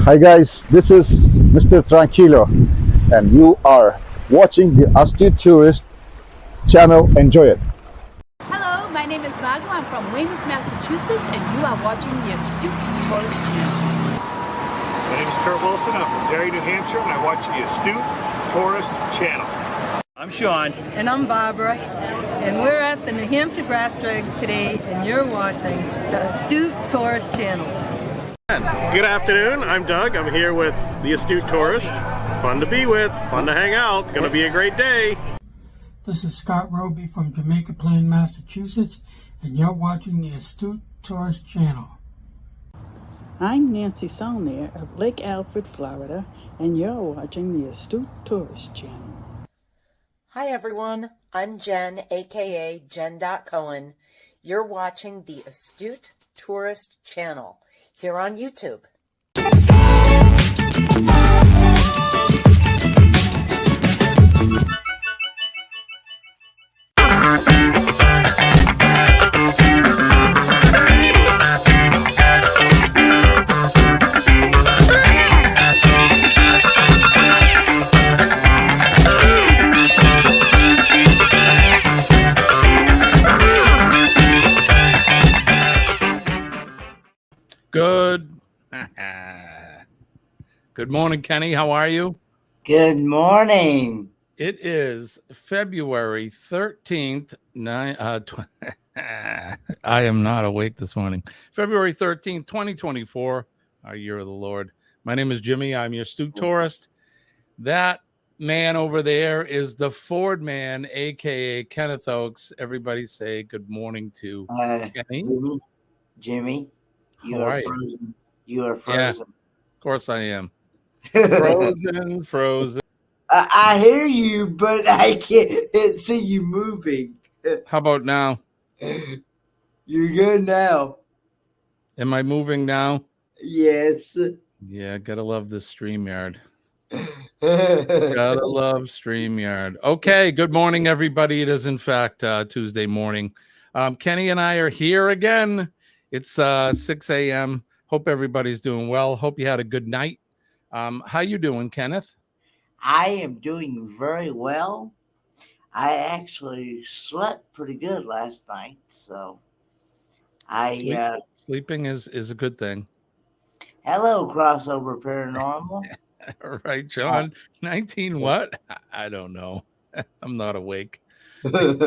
Hi guys, this is Mr. Tranquilo and you are watching the Astute Tourist channel. Enjoy it. Hello, my name is Margo. I'm from Weymouth, Massachusetts, and you are watching the Astute Tourist channel. My name is Kurt Wilson. I'm from Derry, New Hampshire, and I watch the Astute Tourist channel. I'm Sean. And I'm Barbara, and we're at the New Hampshire Grass Drags today, and you're watching the Astute Tourist channel. Good afternoon, I'm Doug. I'm here with the Astute Tourist. Fun to be with, fun to hang out, gonna be a great day. This is Scott Roby from Jamaica Plain, Massachusetts, and you're watching the Astute Tourist channel. I'm Nancy Saulnier of Lake Alfred, Florida, and you're watching the Astute Tourist channel. Hi everyone, I'm Jen, aka Jen.Cohen. You're watching the Astute Tourist channel here on YouTube. Good morning, Kenny. How are you? Good morning. It is February 13th. I am not awake this morning. February 13th, 2024, our year of the Lord. My name is Jimmy. I'm your Astute Tourist. That man over there is the Ford man, a.k.a. Kenneth Oakes. Everybody say good morning to Kenny. Jimmy, you are frozen. You are frozen. Yeah, of course I am. Frozen. I hear you, but I can't see you moving. How about now? You're good now. Am I moving now? Yes. Yeah, gotta love this StreamYard. Gotta love StreamYard. Okay, good morning, everybody. It is, in fact, Tuesday morning. Kenny and I are here again. It's 6 a.m. Hope everybody's doing well. Hope you had a good night. How you doing, Kenneth? I am doing very well. I actually slept pretty good last night, so sleeping is a good thing. Hello, Crossover Paranormal. All right, John. 19 what? I don't know. I'm not awake. Let's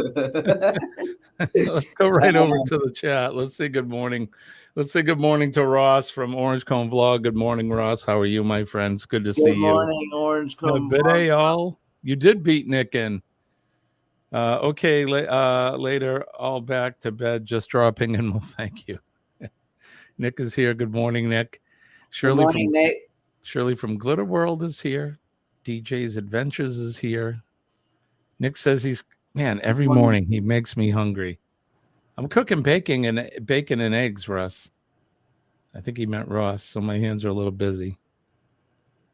go right over to the chat. Let's say good morning. Let's say good morning to Ross from Orange Cone Vlog. Good morning, Ross. How are you, my friends? Good to see you. Good morning, Orange Cone Vlog. All. You did beat Nick in. Okay, later, all back to bed, just dropping in. Well, thank you. Nick is here. Good morning, Nick. Nick. Shirley from Glitter World is here. DJ's Adventures is here. Nick says every morning he makes me hungry. I'm cooking bacon and eggs, Russ. I think he meant Ross, so my hands are a little busy.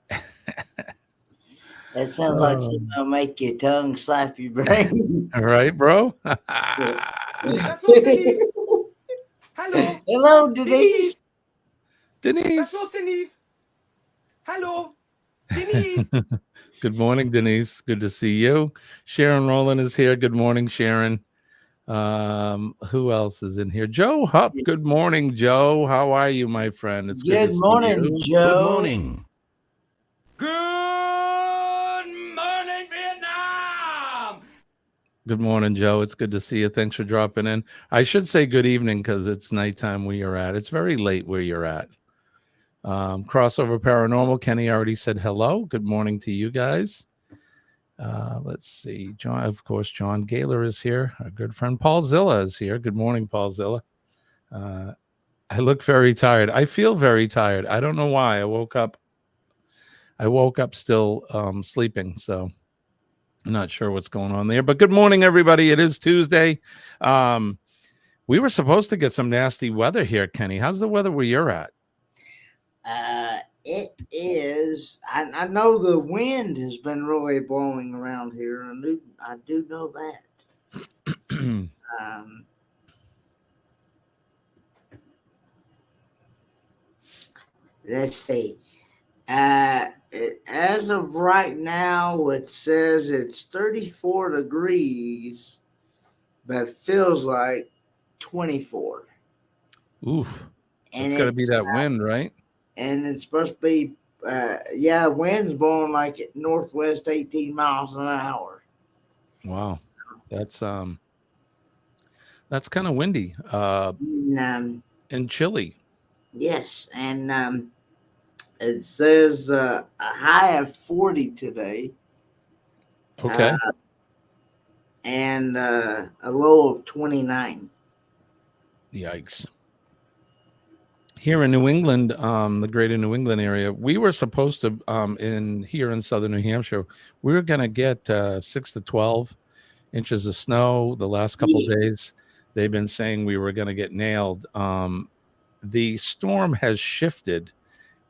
That sounds like something that'll make your tongue slap your brain. All right, bro. Hello. Hello, Denise. Denise. Hello, Denise. Good morning, Denise. Good to see you. Sharon Rowland is here. Good morning, Sharon. Who else is in here? Joe Hupp. Good morning, Joe. How are you, my friend? It's good to morning, see you. Joe. Good morning. Good morning, Vietnam. Good morning, Joe. It's good to see you. Thanks for dropping in. I should say good evening because it's nighttime where you're at. It's very late where you're at. Crossover Paranormal. Kenny already said hello. Good morning to you guys. Let's see. John, of course, John Gaylor is here. Our good friend Paul Zilla is here. Good morning, Paul Zilla. I look very tired. I feel very tired. I don't know why. I woke up still sleeping, so I'm not sure what's going on there. But good morning, everybody. It is Tuesday. We were supposed to get some nasty weather here, Kenny. How's the weather where you're at? It is. I know the wind has been really blowing around here. I do know that. Let's see. As of right now, it says it's 34 degrees, but feels like 24. Oof. And It's got to be it's that wind, right? and it's supposed to be yeah, wind's blowing like at northwest 18 miles an hour. Wow. That's kind of windy. And chilly. Yes, and it says a high of 40 today. Okay. And a low of 29. Yikes. Here in New England, the greater New England area, we were supposed to, here in southern New Hampshire, we were going to get 6 to 12 inches of snow the last couple days. They've been saying we were going to get nailed. The storm has shifted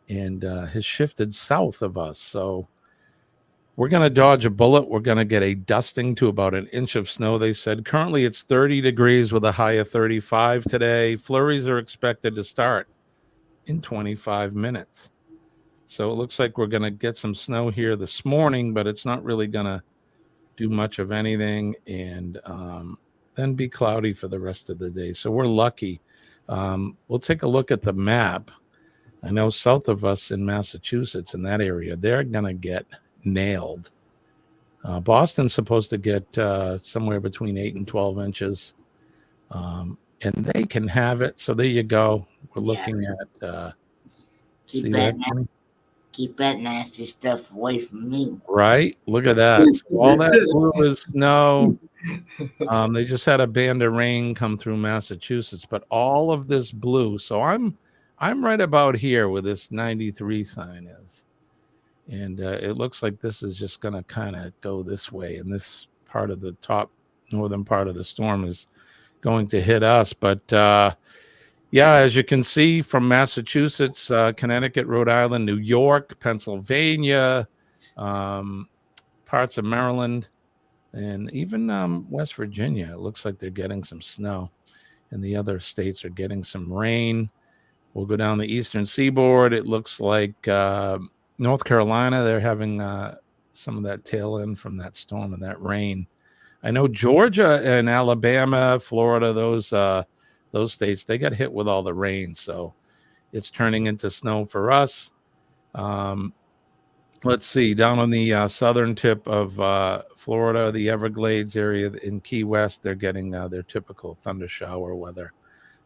and has shifted south of us. So we're going to dodge a bullet. We're going to get a dusting to about an inch of snow, they said. Currently, it's 30 degrees with a high of 35 today. Flurries are expected to start in 25 minutes. So it looks like we're going to get some snow here this morning, but it's not really going to do much of anything, and then be cloudy for the rest of the day. So we're lucky. We'll take a look at the map. I know south of us in Massachusetts, in that area, they're going to get nailed. Boston's supposed to get somewhere between 8 and 12 inches, and they can have it. So there you go. We're looking at Keep see that, that? keep that nasty stuff away from me. Right? Look at that. So all that blue is snow. They just had a band of rain come through Massachusetts, but all of this blue. So I'm right about here where this 93 sign is. And it looks like this is just going to kind of go this way. And this part of the top northern part of the storm is going to hit us. But yeah, as you can see from Massachusetts, Connecticut, Rhode Island, New York, Pennsylvania, parts of Maryland, and even West Virginia, it looks like they're getting some snow. And the other states are getting some rain. We'll go down the eastern seaboard. It looks like North Carolina, they're having some of that tail end from that storm and that rain. I know Georgia and Alabama, Florida, those states, they got hit with all the rain. So it's turning into snow for us. Let's see, down on the southern tip of Florida, the Everglades area in Key West, they're getting their typical thunder shower weather.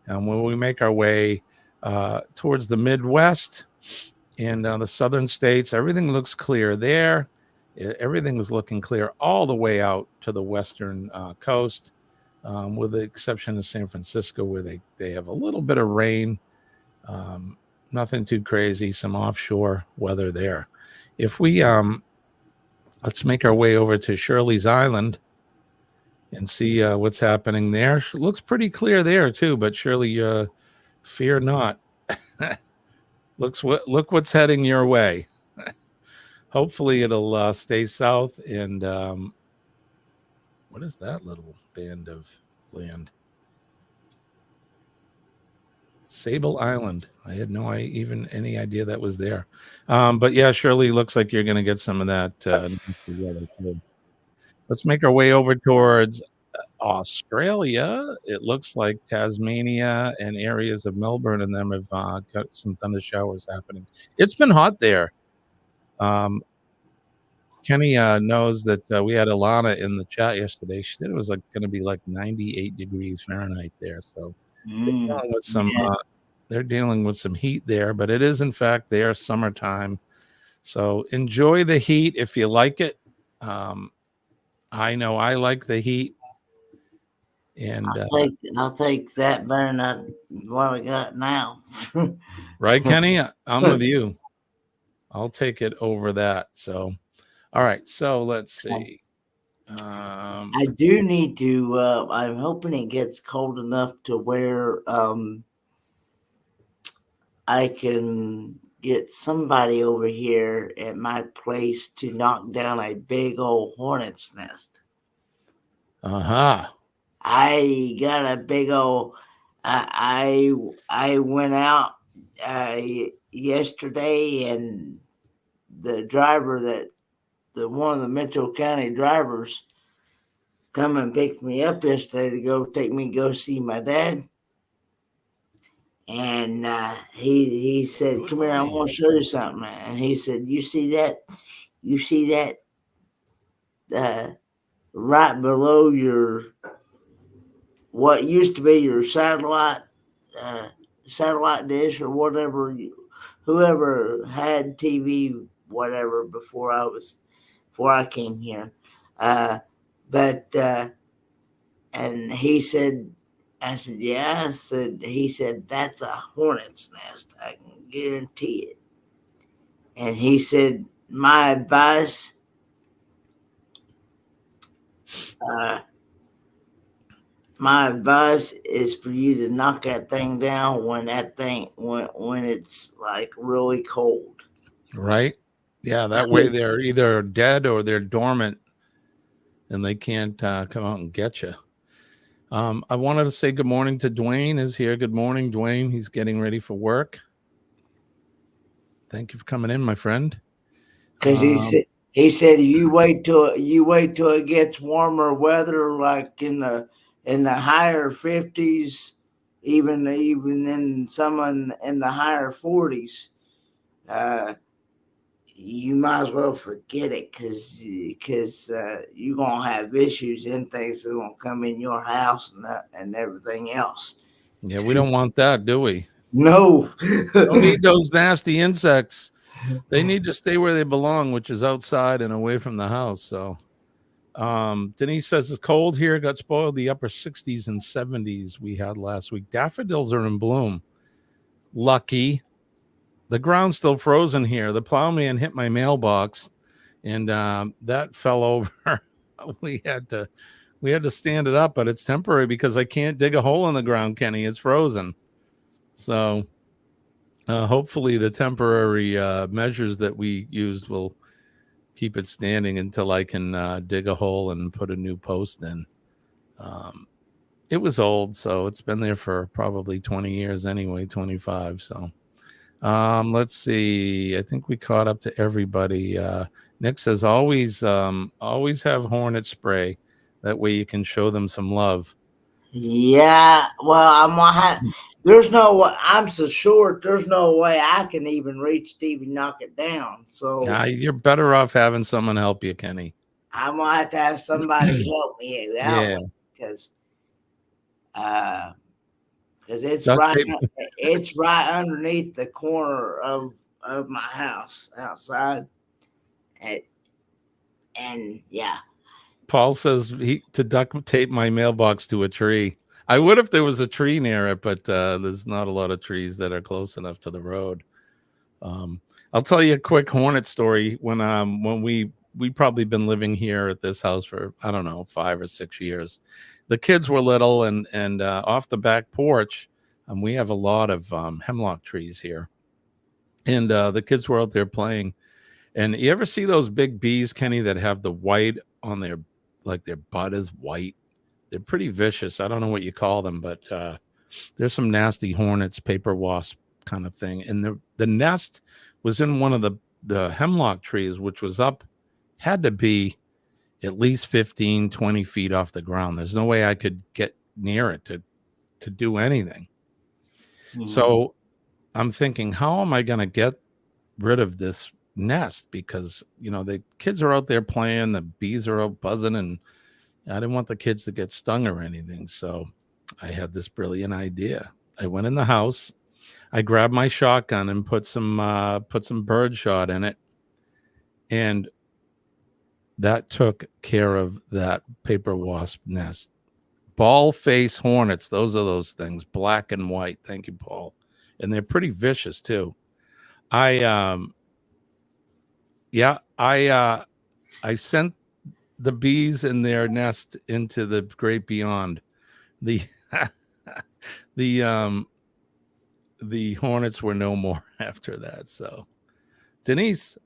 And when we make our way towards the Midwest and the southern states, everything looks clear there. Everything is looking clear all the way out to the western coast, with the exception of San Francisco, where they have a little bit of rain. Nothing too crazy, some offshore weather there. If we let's make our way over to Shirley's Island and see what's happening there. It looks pretty clear there too, but Shirley, fear not. Look what's heading your way. Hopefully it'll stay south. And what is that little band of land? Sable Island. I had no any idea that was there. But yeah, Shirley, looks like you're going to get some of that. Let's make our way over towards Australia. It looks like Tasmania and areas of Melbourne and them have got some thunder showers happening. It's been hot there. Kenny knows that we had Alana in the chat yesterday. She said it was going to be like 98 degrees Fahrenheit there. So they're dealing with some they're dealing with some heat there, but it is in fact their summertime. So enjoy the heat if you like it. I know I like the heat. And I'll take that better than what I got now. Right, Kenny? I'm with you. I'll take it over that. So, all right. So let's see. I do need to. I'm hoping it gets cold enough to where I can get somebody over here at my place to knock down a big old hornet's nest. I got a big old. I went out yesterday and the driver that one of the Mitchell County drivers come and picked me up yesterday to go see my dad. And he said, "Come here, I want to show you something." And he said, "You see that? You see that right below your what used to be your satellite dish or whatever? Whoever had TV, whatever, before I came here." And he said, I said, "Yeah." He said, "That's a hornet's nest. I can guarantee it." And he said, my advice is for you to knock that thing down when it's like really cold. Right? Yeah, that way they're either dead or they're dormant and they can't come out and get you. I wanted to say good morning to Dwayne is here. Good morning, Dwayne. He's getting ready for work. Thank you for coming in, my friend. Because he said if you wait till it gets warmer weather, like in the higher 50s, even in some in the higher 40s, you might as well forget it because you're gonna have issues and things that are gonna come in your house and everything else. Yeah, we don't want that, do we? No. Don't need those nasty insects. They need to stay where they belong, which is outside and away from the house. So Denise says it's cold here. Got spoiled the upper 60s and 70s we had last week. Daffodils are in bloom. Lucky. The ground's still frozen here. The plowman hit my mailbox, and that fell over. we had to stand it up, but it's temporary because I can't dig a hole in the ground, Kenny. It's frozen. So hopefully the temporary measures that we used will keep it standing until I can dig a hole and put a new post in. It was old, so it's been there for probably 20 years anyway, 25. So let's see. I think we caught up to everybody. Nick says always have hornet spray. That way you can show them some love. Yeah, well, there's no way. I'm so short. There's no way I can even reach Stevie knock it down. So You're better off having someone help you, Kenny. I'm gonna have to have somebody help me out. Yeah, because it's right underneath the corner of my house outside, and yeah. Paul says to duct tape my mailbox to a tree. I would if there was a tree near it, but there's not a lot of trees that are close enough to the road. I'll tell you a quick hornet story. When we probably been living here at this house for, I don't know, 5 or 6 years. The kids were little, and off the back porch, we have a lot of hemlock trees here, and the kids were out there playing. And you ever see those big bees, Kenny, that have the white on their, like their butt is white? They're pretty vicious. I don't know what you call them, but there's some nasty hornets, paper wasp kind of thing. And the nest was in one of the hemlock trees, which was had to be at least 15, 20 feet off the ground. There's no way I could get near it to do anything. Mm-hmm. So I'm thinking, how am I going to get rid of this nest? Because, the kids are out there playing, the bees are out buzzing, and I didn't want the kids to get stung or anything. So I had this brilliant idea. I went in the house, I grabbed my shotgun and put some bird shot in it, and that took care of that paper wasp nest. Ball face hornets, those are those things, black and white. Thank you, Paul. And they're pretty vicious too. I sent the bees in their nest into the great beyond. The hornets were no more after that. So, Denise,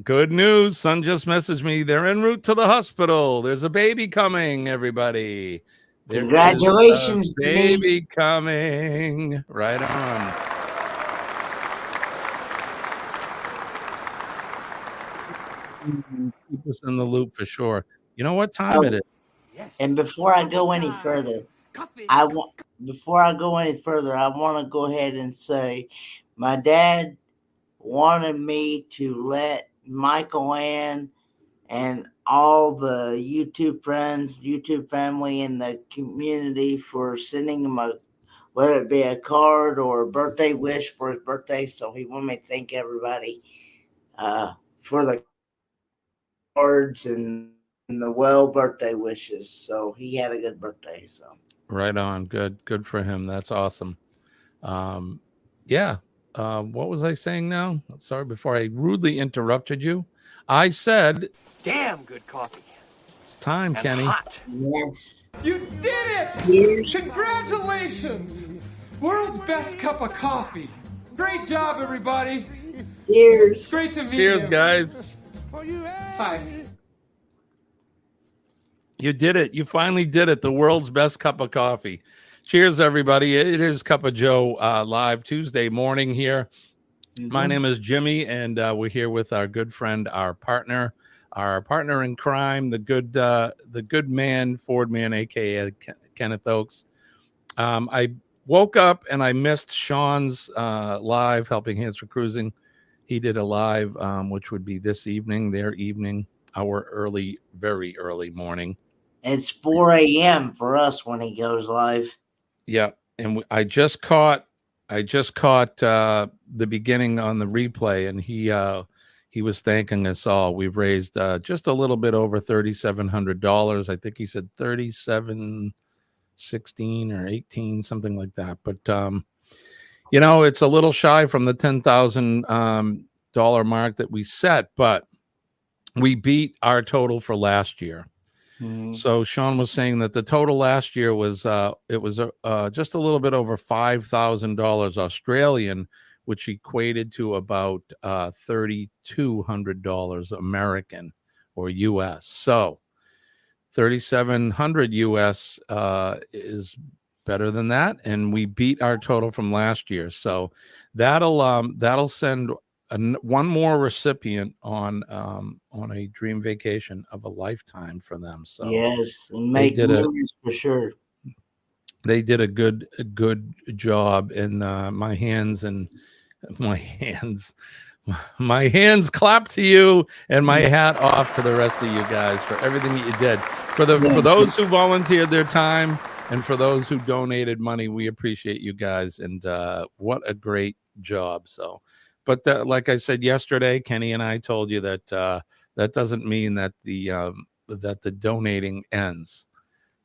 good news. Son just messaged me. They're en route to the hospital. There's a baby coming, everybody. Congratulations, baby Denise. Coming. Right on. keep us in the loop for sure. You know what time it Oh, is? and before I go any further, I want to go ahead and say my dad wanted me to let Michael Ann and all the YouTube friends, YouTube family in the community for sending him whether it be a card or a birthday wish for his birthday. So he wanted me to thank everybody for the cards and the well birthday wishes. So he had a good birthday. So Right on. Good for him. That's awesome. Yeah. What was I saying now? Sorry, before I rudely interrupted you. I said Damn good coffee. it's time, And Kenny. hot. yes, You did it! cheers, Congratulations! World's best cup of coffee. Great job, everybody. cheers. Great to meet Cheers, you. guys. Hi. You did it. You finally did it. The world's best cup of coffee. Cheers, everybody. It is Cup of Joe live Tuesday morning here. My name is Jimmy, and we're here with our good friend, our partner in crime, the good man, Ford man, aka Kenneth Oakes. I woke up and I missed Sean's live Helping Hands for Cruising. He did a live, which would be this evening, their evening, our early, very early morning. It's 4 a.m. for us when he goes live. Yeah, and I just caught the beginning on the replay, and he was thanking us all. We've raised just a little bit over $3,700. I think he said 3716 or 18, something like that. But it's a little shy from the $10,000 mark that we set, but we beat our total for last year. So Sean was saying that the total last year was just a little bit over $5,000 Australian, which equated to about $3,200 American or US. So 3,700 US is better than that, and we beat our total from last year. So that'll send one more recipient on a dream vacation of a lifetime for them. So yes, and make memories for sure. They did a good job, and my hands clap to you, and my hat off to the rest of you guys for everything that you did. For those who volunteered their time and for those who donated money, we appreciate you guys, and what a great job. So, but like I said yesterday, Kenny and I told you that that doesn't mean that the donating ends.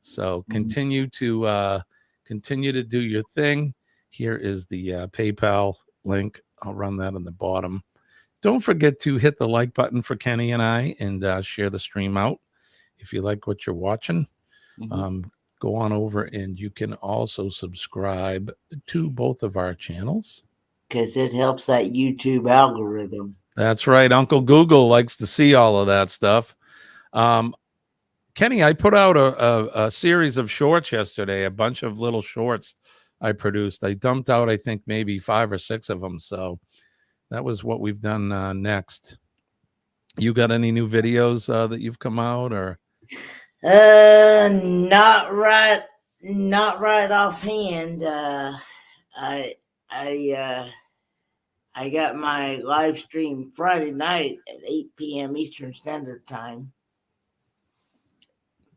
So continue to do your thing. Here is the PayPal link. I'll run that on the bottom. Don't forget to hit the like button for Kenny and I, and share the stream out if you like what you're watching. Go on over, and you can also subscribe to both of our channels, because it helps that YouTube algorithm. That's right. Uncle Google likes to see all of that stuff. Kenny, I put out a series of shorts yesterday, a bunch of little shorts I produced. I dumped out, I think, maybe 5 or 6 of them. So that was what we've done next. You got any new videos that you've come out, or? Not right offhand. I got my live stream Friday night at 8 p.m. Eastern Standard Time.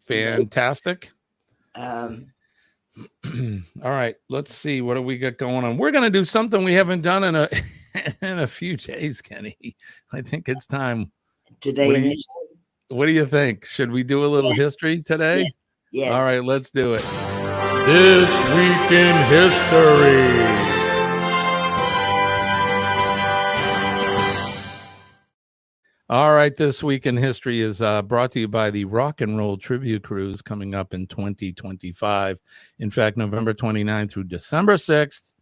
Fantastic. All right, let's see, what do we got going on? We're going to do something we haven't done in a few days, Kenny. I think it's time. Today. What do you think? Should we do a little history today? Yes. All right, let's do it. This Week in History. All right, This Week in History is brought to you by the Rock and Roll Tribute Cruise coming up in 2025. In fact, November 29th through December 6th.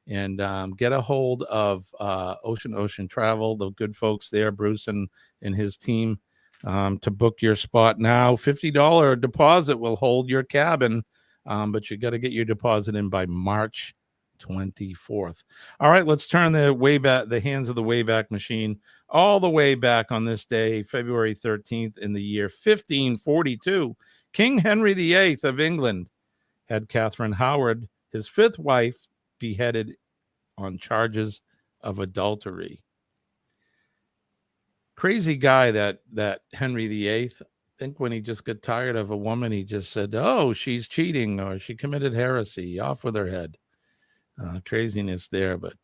And get a hold of Ocean Travel, the good folks there, Bruce and his team, to book your spot now. $50 deposit will hold your cabin, but you got to get your deposit in by March 24th. All right, let's turn the hands of the Wayback Machine all the way back on this day, February 13th, in the year 1542. King Henry VIII of England had Catherine Howard, his fifth wife, beheaded on charges of adultery. Crazy guy, that Henry VIII. I think when he just got tired of a woman, he just said, "Oh, she's cheating, or she committed heresy. Off with her head." Craziness there. But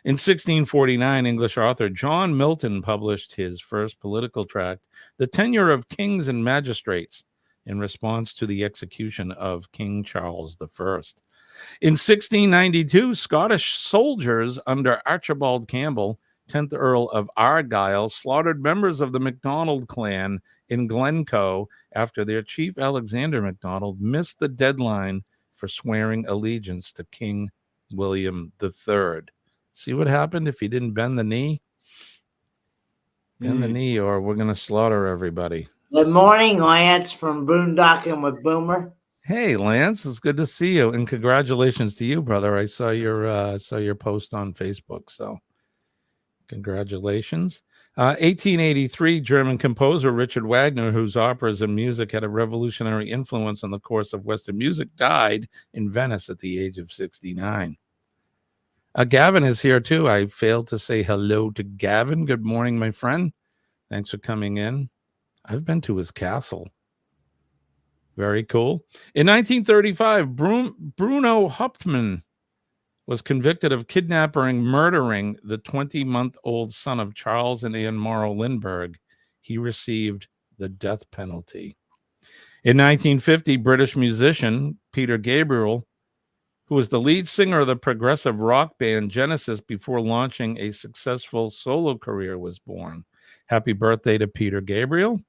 in 1649, English author John Milton published his first political tract, The Tenure of Kings and Magistrates, in response to the execution of King Charles I. In 1692, Scottish soldiers under Archibald Campbell, 10th Earl of Argyll, slaughtered members of the MacDonald clan in Glencoe after their chief, Alexander MacDonald, missed the deadline for swearing allegiance to King William III. See what happened if he didn't bend the knee? Bend the knee, or we're going to slaughter everybody. Good morning, Lance from Boondocking with Boomer. Hey, Lance, it's good to see you, and congratulations to you, brother. I saw your post on Facebook, so congratulations. 1883, German composer Richard Wagner, whose operas and music had a revolutionary influence on the course of Western music, died in Venice at the age of 69. Gavin is here too. I failed to say hello to Gavin. Good morning, my friend. Thanks for coming in. I've been to his castle. Very cool. In 1935, Bruno Hauptmann was convicted of kidnapping, murdering the 20-month-old son of Charles and Anne Morrow Lindbergh. He received the death penalty. In 1950, British musician Peter Gabriel, who was the lead singer of the progressive rock band Genesis before launching a successful solo career, was born. Happy birthday to Peter Gabriel.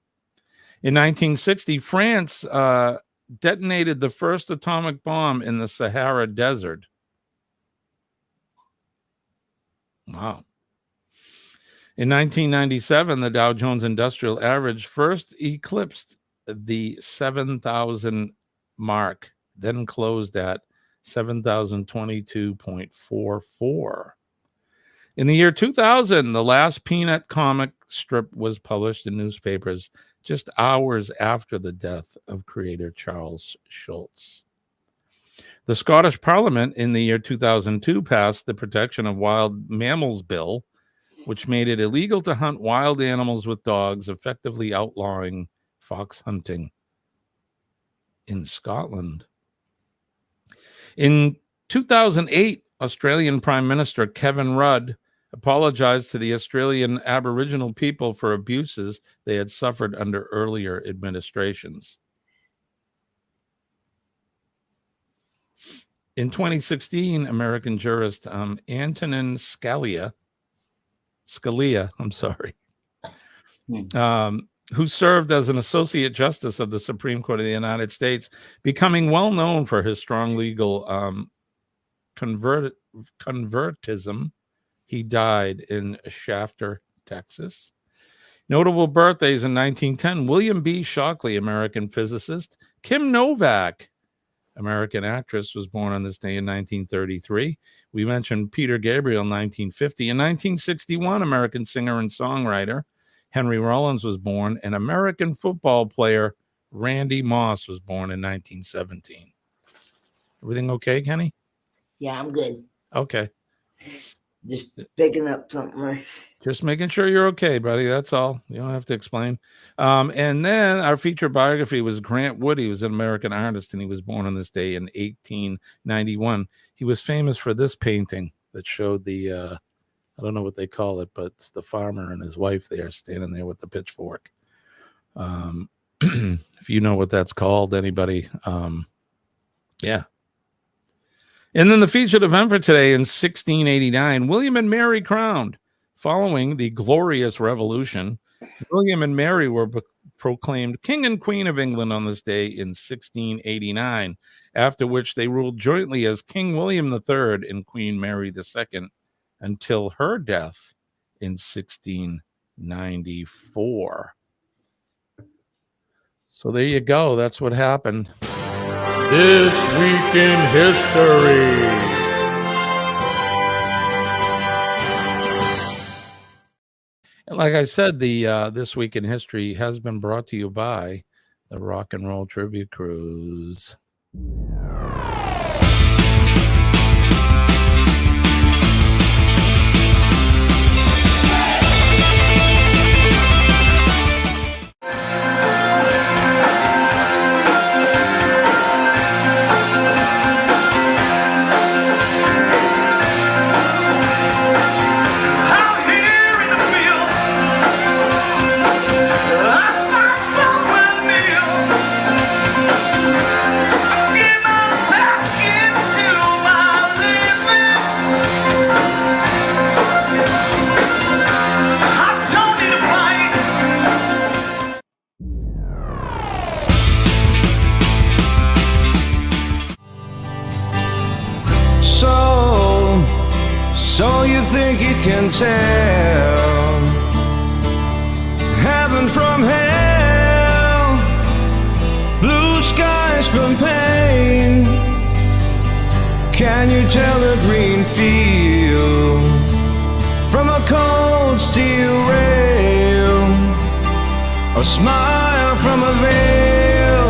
In 1960, France detonated the first atomic bomb in the Sahara Desert. Wow. In 1997, the Dow Jones Industrial Average first eclipsed the 7,000 mark, then closed at 7,022.44. In the year 2000, the last Peanut comic strip was published in newspapers just hours after the death of creator Charles Schulz. The Scottish Parliament in the year 2002 passed the Protection of Wild Mammals Bill, which made it illegal to hunt wild animals with dogs, effectively outlawing fox hunting in Scotland. In 2008, Australian Prime Minister Kevin Rudd apologized to the Australian Aboriginal people for abuses they had suffered under earlier administrations. In 2016, American jurist Antonin Scalia, who served as an Associate Justice of the Supreme Court of the United States, becoming well known for his strong legal convertism. He died in Shafter, Texas. Notable birthdays in 1910, William B. Shockley, American physicist. Kim Novak, American actress, was born on this day in 1933. We mentioned Peter Gabriel in 1950. In 1961, American singer and songwriter Henry Rollins was born, and American football player Randy Moss was born in 1917. Everything okay, Kenny? Yeah, I'm good. Okay. Just picking up something. Just making sure you're okay, buddy. That's all. You don't have to explain. And then our feature biography was Grant Wood. He was an American artist, and he was born on this day in 1891. He was famous for this painting that showed the, I don't know what they call it, but it's the farmer and his wife there standing there with the pitchfork. If you know what that's called, anybody, yeah. And then the featured event for today in 1689, William and Mary crowned. Following the Glorious Revolution, William and Mary were proclaimed King and Queen of England on this day in 1689, after which they ruled jointly as King William III and Queen Mary II until her death in 1694. So there you go. That's what happened. This week in history. And like I said, the This Week in History has been brought to you by the Rock and Roll Tribute Cruise. So you think you can tell heaven from hell, blue skies from pain? Can you tell a green field from a cold steel rail, a smile from a veil?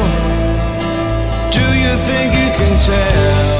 Do you think you can tell?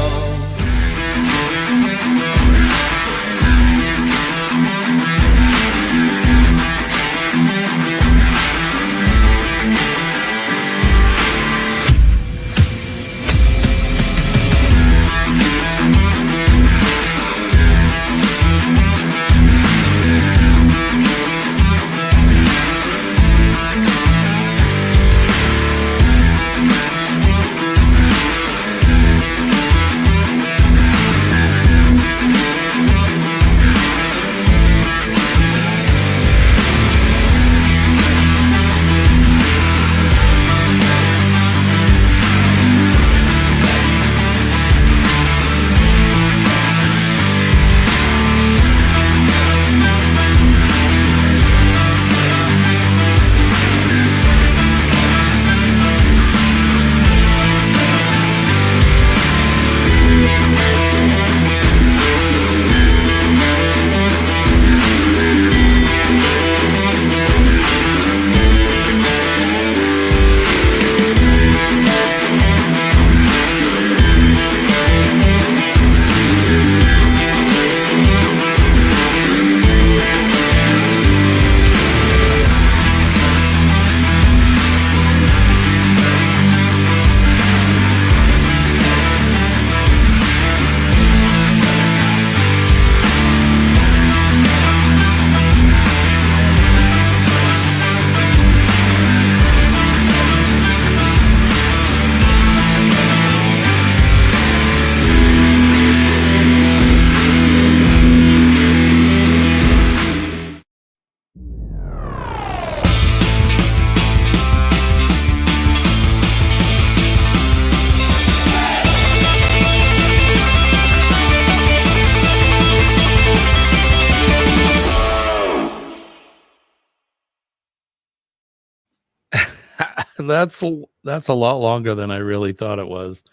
That's a lot longer than I really thought it was.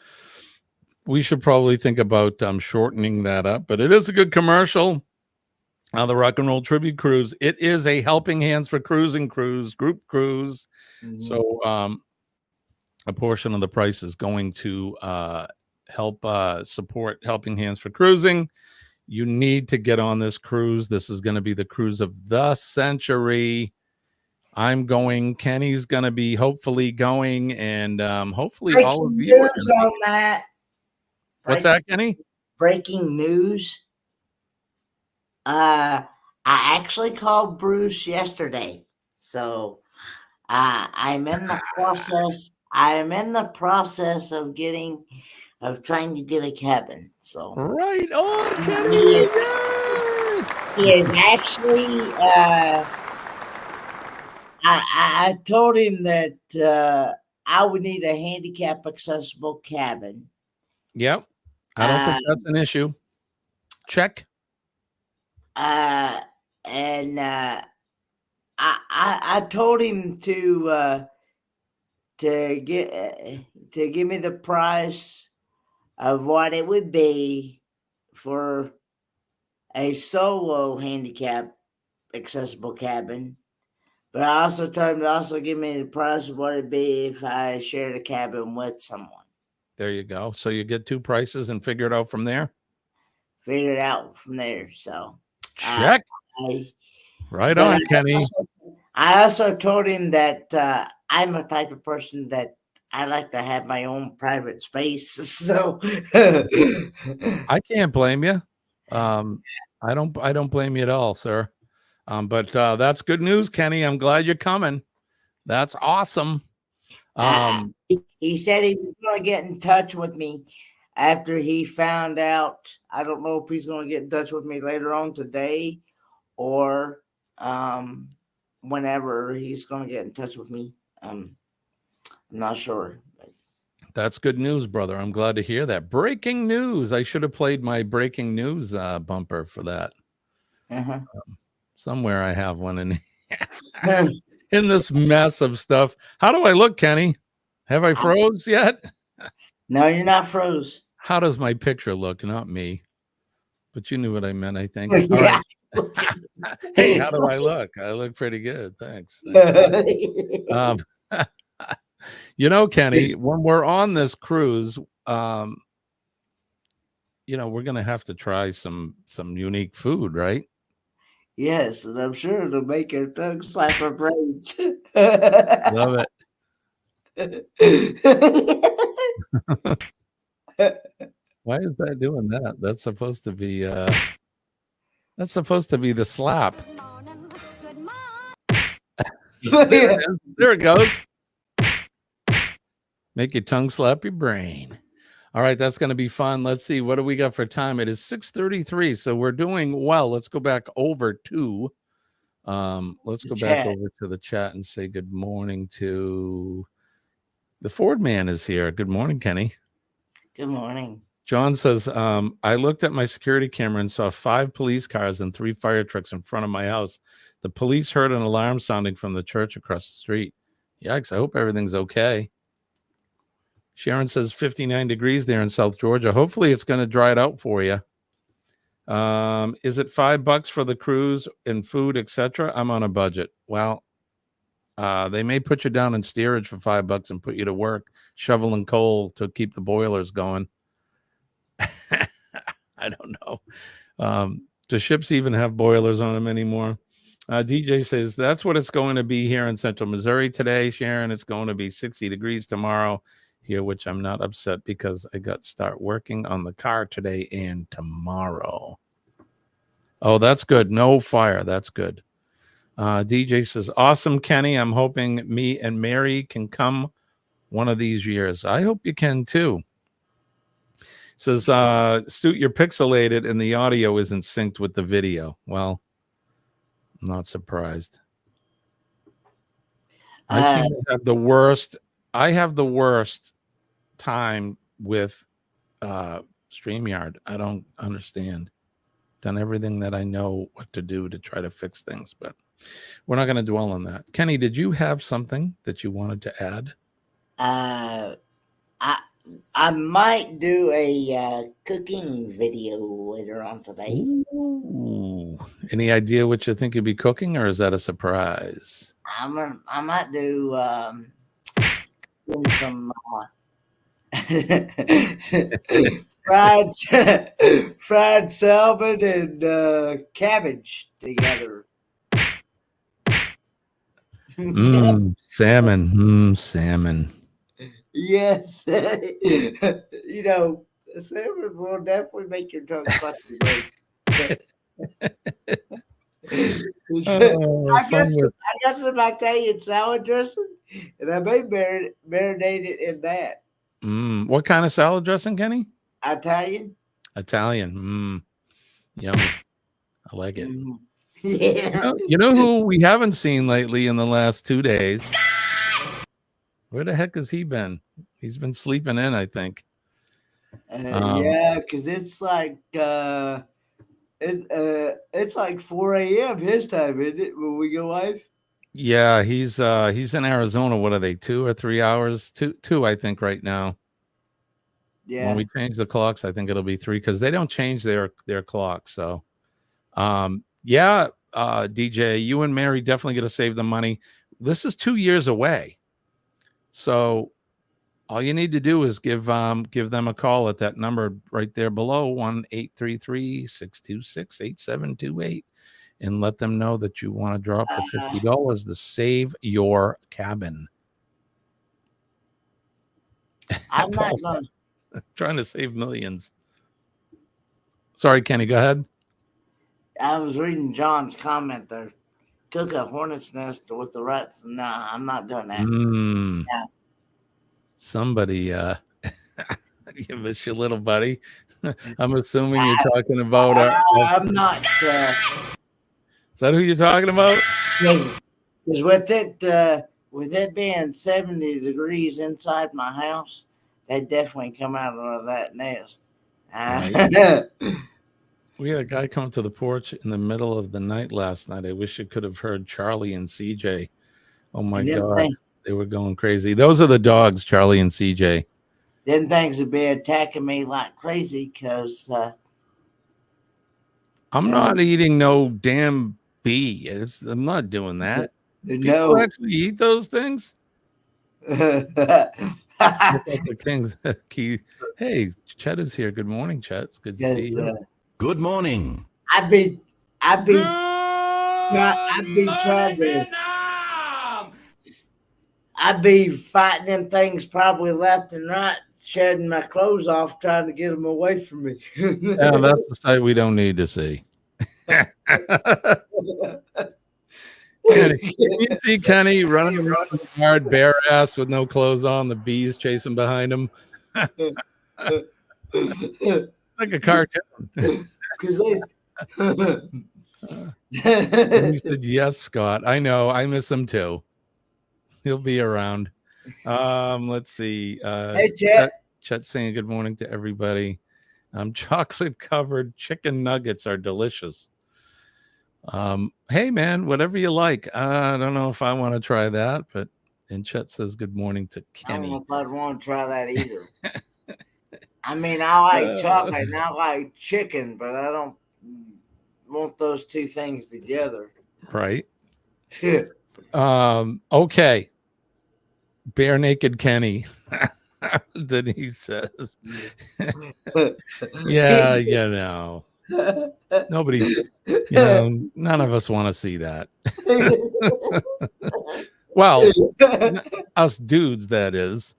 We should probably think about shortening that up, but it is a good commercial. The Rock and Roll Tribute Cruise. It is a Helping Hands for Cruising cruise, group cruise. So a portion of the price is going to help support Helping Hands for Cruising. You need to get on this cruise. This is going to be the cruise of the century. I'm going. Kenny's going to be hopefully going, and hopefully all of you are news on that. What's that, Kenny? Breaking news. I actually called Bruce yesterday, so I'm in the process. I am in the process of trying to get a cabin. So right on, Kenny. He is actually. I told him that I would need a handicap accessible cabin. Yep. I don't think that's an issue. Check. I told him to give me the price of what it would be for a solo handicap accessible cabin. But I also told him to also give me the price of what it'd be if I shared a cabin with someone. There you go. So you get 2 prices and figure it out from there. Figure it out from there. So check. Right on, Kenny. I also told him that I'm a type of person that I like to have my own private space. So I can't blame you. I don't blame you at all, sir. But that's good news, Kenny. I'm glad you're coming. That's awesome. He said he was going to get in touch with me after he found out. I don't know if he's going to get in touch with me later on today or whenever he's going to get in touch with me. I'm not sure. That's good news, brother. I'm glad to hear that. Breaking news. I should have played my breaking news bumper for that. Somewhere I have one in in this mess of stuff. How do I look, Kenny? Have I froze yet? No, you're not froze. How does my picture look? Not me. But you knew what I meant, I think. Yeah. All right. Hey, how do I look? I look pretty good. Thanks. You know, Kenny, when we're on this cruise, we're going to have to try some unique food, right? Yes, and I'm sure it'll make your tongue slap our brains. Love it. Why is that doing that? That's supposed to be the slap. There it goes. Make your tongue slap your brain. All right, that's going to be fun. Let's see. What do we got for time? It is 6:33, so we're doing well. Let's go back over to the chat and say good morning to the Ford man is here. Good morning, Kenny. Good morning. John says, I looked at my security camera and saw 5 police cars and 3 fire trucks in front of my house. The police heard an alarm sounding from the church across the street. Yikes, I hope everything's okay. Sharon says 59 degrees there in South Georgia. Hopefully it's going to dry it out for you. Is it $5 for the cruise and food, etc.? I'm on a budget. Well, they may put you down in steerage for $5 and put you to work shoveling coal to keep the boilers going. I don't know. Do ships even have boilers on them anymore? DJ says that's what it's going to be here in Central Missouri today, Sharon. It's going to be 60 degrees tomorrow here, which I'm not upset because I got to start working on the car today and tomorrow. Oh, that's good. No fire. That's good. DJ says, awesome, Kenny. I'm hoping me and Mary can come one of these years. I hope you can too. Says, Stu, you're pixelated and the audio isn't synced with the video. Well, I'm not surprised. I seem to have the worst. I have the worst time with StreamYard. I don't understand. Done everything that I know what to do to try to fix things, but we're not going to dwell on that. Kenny, did you have something that you wanted to add? I might do a cooking video later on today. Ooh. Any idea what you think you'd be cooking, or is that a surprise? I might do some fried salmon and cabbage together. Salmon. Salmon. Yes. Salmon will definitely make your tongue flutter. I got some Italian salad dressing, and I may marinate it in that. What kind of salad dressing, Kenny? Italian. Yummy. I like it. Yeah. You know who we haven't seen lately in the last 2 days? Where the heck has he been? He's been sleeping in, I think. Yeah, because it's like it's like 4 a.m. his time, isn't it? When we go live. Yeah, he's in Arizona. What are they? 2 or 3 hours? Two, I think, right now. Yeah. When we change the clocks, I think it'll be 3 because they don't change their clock. So, yeah, DJ, you and Mary definitely got to save the money. This is 2 years away. So all you need to do is give them a call at that number right there below, 1-833-626-8728, and let them know that you want to drop the $50 to save your cabin. I'm not going. Trying to save millions. Sorry, Kenny, go ahead. I was reading John's comment there. Cook a hornet's nest with the rats. No, I'm not doing that. No. Somebody, you miss your little buddy. I'm assuming you're talking about. I'm not. Is that who you're talking about? Because with it being 70 degrees inside my house, they definitely come out of that nest. Right. We had a guy come to the porch in the middle of the night last night. I wish you could have heard Charlie and CJ. Oh my God. They were going crazy. Those are the dogs, Charlie and CJ. Then things would be attacking me like crazy because I'm not eating no damn bee. I'm not doing that. People actually eat those things? The King's key. Hey, Chet is here. Good morning, Chet. It's good to see you. Good morning. I'd be fighting them things probably left and right, shedding my clothes off, trying to get them away from me. Yeah, that's the sight we don't need to see. Kenny, you see Kenny running around in the yard bare ass with no clothes on, the bees chasing behind him. Like a cartoon. He said, yes, Scott. I know. I miss him too. He'll be around. Let's see. Hey, Chet. Chet saying good morning to everybody. Chocolate covered chicken nuggets are delicious. Hey man, whatever you like. I don't know if I want to try that, but and Chet says good morning to Kenny. I don't know if I'd want to try that either. I mean, I like chocolate and I like chicken, but I don't want those two things together. Right. Okay. Bare naked Kenny. Denise says. Yeah, you know. Nobody, none of us want to see that. Well, us dudes, that is.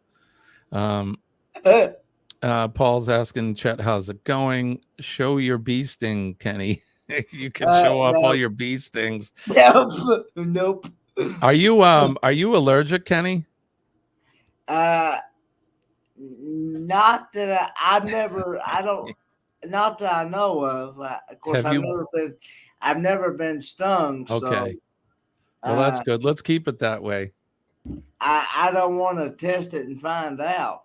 Paul's asking Chet, how's it going? Show your bee sting, Kenny. You can show off all your bee stings. Nope. Are you allergic, Kenny? Not that not that I know of. Of course, I've never been stung. Okay. So, well, that's good. Let's keep it that way. I don't want to test it and find out.